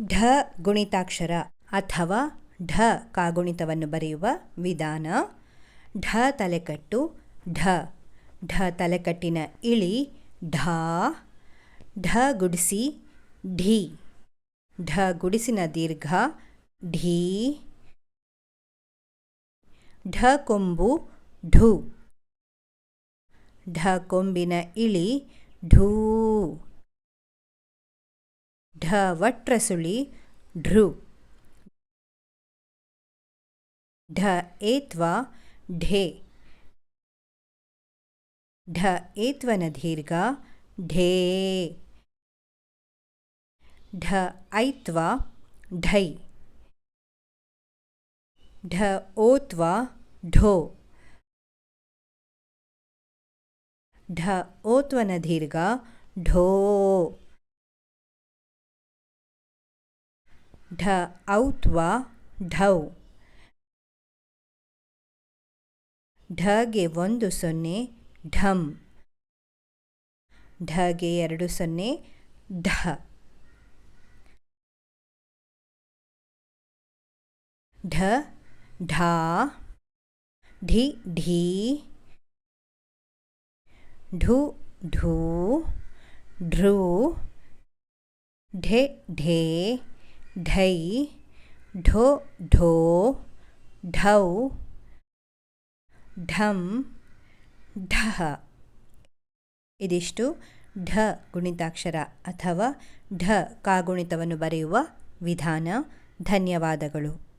ಢ ಗುಣಿತಾಕ್ಷರ ಅಥವಾ ಢ ಕಾಗುಣಿತವನ್ನು ಬರೆಯುವ ವಿಧಾನ. ಢ ತಲೆಕಟ್ಟು ಢ, ಢ ತಲೆಕಟ್ಟಿನ ಇಳಿ ಢ, ಢ ಗುಡಿಸಿ ಢಿ, ಢ ಗುಡಿಸಿನ ದೀರ್ಘ ಢೀ, ಢ ಕೊಂಬು ಢು, ಢ ಕೊಂಬಿನ ಇಳಿ ಢೂ, ಢ ವಟ್ರಸುಳಿ ಢೃ, ಢ ಏತ್ವ ಢೇ, ಢ ಏತ್ವನ ದೀರ್ಘ ಢೇ, ಢ ಐತ್ವ ಢೈ, ಢ ಓತ್ವ ಢೋ, ಢ ಓತ್ವನ ದೀರ್ಘ ಢೋ, ಢ ಔತ್ವ ಢೌ, ಢಗೆ 1 0 ಢಂ, ಢಗೆ 2 0 ಢ, ಢ ಢಾ, ಢಿ ಢೀ, ಢು ಢೂ, ಢೃ, ಢೆ ಢೇ, ಢೈ, ಢೊ ಢೋ, ಢೌ, ಢಂ, ಢಃ. ಇದಿಷ್ಟು ಢ ಗುಣಿತಾಕ್ಷರ ಅಥವಾ ಢ ಕಾಗುಣಿತವನ್ನು ಬರೆಯುವ ವಿಧಾನ. ಧನ್ಯವಾದಗಳು.